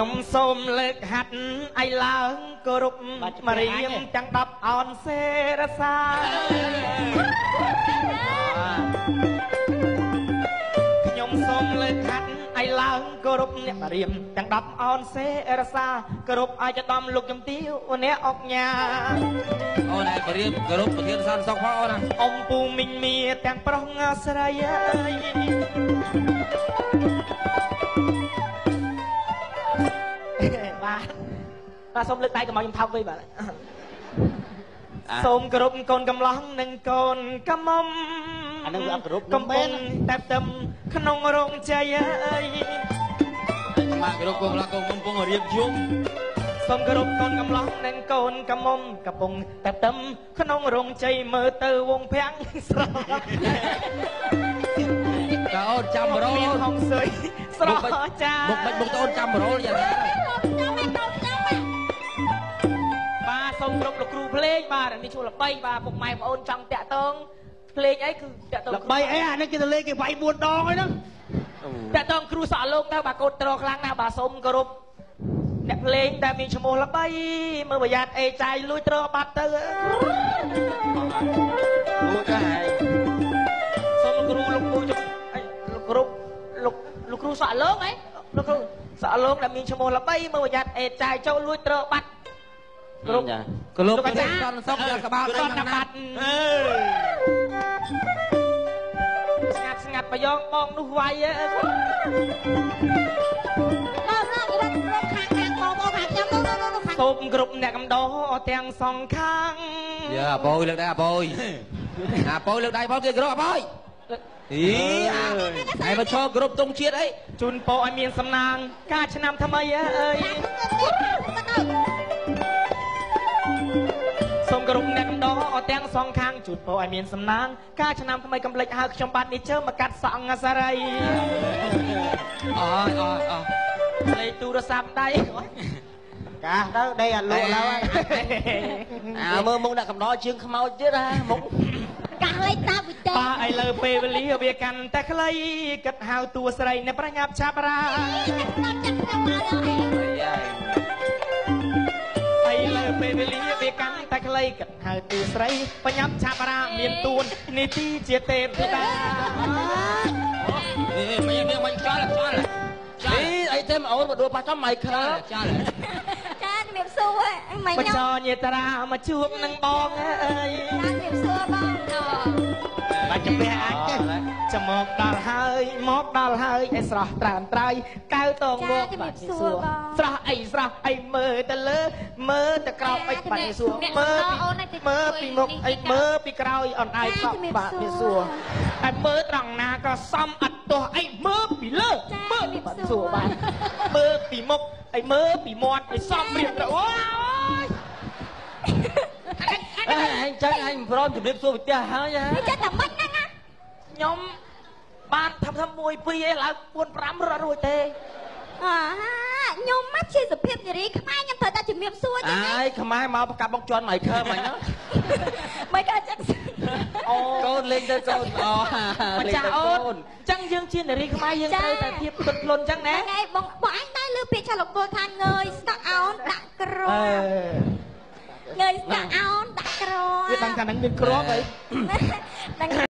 ខ្ញុំសូមលើកហាត់ឲ្យឡើងគោរពមករៀមទាំង10អនសេរសាខ្ញុំសូមលើកហាត់ឲ្យឡើងគោរពអ្នករៀមទាំង10អនសេរសាគោរពឲ្យចដំលោកជំទាវអ្នកអុកញ៉ាអូនឯងរៀមគោរពប្រធានសន្តិសុខផងអូនណាអ៊ំពូមីងមៀទាំងប្រុសស្រីអើយបាទសូមលើកដៃកុំឲ្យខ្ញុំថោកវិញបាទសូមគោរពកូនកំឡោះនិងកូនកំមុំអានឹងវាអត់គោរពកំពុងតែផ្ទឹមក្នុងរោងជ័យអើយមកគោរពកូនកំឡោះកូនកំពុងរៀបយំសូមគោរពកូនកំឡោះនិងកូនកំមុំកំពុងតែផ្ទឹមក្នុងរោងជ័យមើលទៅវងភាំងស្រស់តើអូនចាំរោលមានហងសើយស្រស់ចាមុខមិនមុខតើអូនចាំរោលយ៉ាងណាបាទសូមគ្រប់លោកគ្រូភ្លេងបាទនេះជួលល្បីបាទពុកម៉ែបងអូនចង់តាក់តងភ្លេងអីគឺតាក់តងល្បីអីអានេះគេទៅលេងគេវាយ4ដងហើយហ្នឹងតាក់តងគ្រូសក់លោកទៅបាទកូនត្រខ្លាំងណាស់បាទសូមគោរពអ្នកភ្លេងតែមានឈ្មោះល្បីមើលប្រយ័ត្នអេចាយលួចត្របាត់ទៅអូចាសូមគ្រូលោកគ្រូលោកគ្រូលោកគ្រូសក់លោកអីលោកគ្រូសក់លោកដែលមានឈ្មោះល្បីមើលប្រយ័ត្នអេចាយចូលលួចត្របាត់គ្រប់គោរពប្រធានសន្តិសុខយកក្បាលដៃណាបាត់ស្ងាត់ប្រយោគបងនោះវាយសូមគ្រប់អ្នកកំដរទាំងសងខាងយ៉ាអបយលើកដៃអបយលើកដៃផងគេគ្រប់អបយអីឯងមកឈរគ្រប់ទងជាតិអីជូនពរឲ្យមានសំណាងការឆ្នាំថ្មីអើយសូមគោរពអ្នកកំដរទាំងសងខាងជូនពរឲ្យមានសំណាងការឆ្នាំថ្មីកំភ្លេចហៅខ្ញុំបាទនេះជើមកកាត់សក់សារីអលេខទូរស័ព្ទដៃកាសទៅដេកអាលោកឡើយមើលមុខអ្នកកំដរជើងខ្មោចទៀតហ่าមុខកាសលេខតាមវិទបាទឥឡូវពេលវេលាវាកាន់តែខ្លីគិតហៅតួស្រីនៅប្រញាប់ឆាប់រាឥឡូវពេលវេលាវាកាន់តែខ្លីគិតហៅតួស្រីប្រញាប់ឆាប់រាមានទួននីតិជាទេពធីតាមិនចាល់អីទេអូនមកដួលប៉ះចំម៉ៃខើចាល់ចាជំរាបសួរម៉ៃខ្ញុំបញ្ចញាតារាមកជួបនឹងបងអើយជំរាបសួរបងបាទជំនះអាចទេចាំមកដល់ហើយឯស្រស់ត្រានត្រៃកៅតងមកបាទសួរបងស្រស់អីមើលទៅលើមើលទៅក្រោមអីបាទសួរមើលពីមុខអីមើលពីក្រោយអនអាយសក់បាទសួរហើយមើលត្រង់ណាក៏សមអត់ទាស់អីមើលពីលើមើលបាទសួរបាទមើលពីមុខអីមើលពីមាត់អីសមរៀបទៅអូយអញចឹងអញព្រមជម្រាបសួរវិទ្យាហើយចាតែមិនហ្នឹងណាខ្ញុំបានធ្វើ1 2ឯងឡើង4 5រត់រួចទេខ្ញុំមកជាសុភាពនារីខ្មែរខ្ញុំត្រូវតែជំរាបសួរចឹងហើយខ្មែរមកប្រកាប់បុកជន់ម៉ៃខើមិញណាមិនក៏ចឹងអូកូនលេងទៅកូនម្ចាស់អូនចឹងយើងជានារីខ្មែរយើងត្រូវតែភាពទន់ភ្លន់ចឹងណាហ្នឹងហើយបងអញតែលើពាក្យឆាលោកគោលខាងងើយស្ដាក់អោនដាក់ក្រងើយស្ដាក់អោនដាក់ក្រវាដឹងថានឹងមានគ្រាប់អី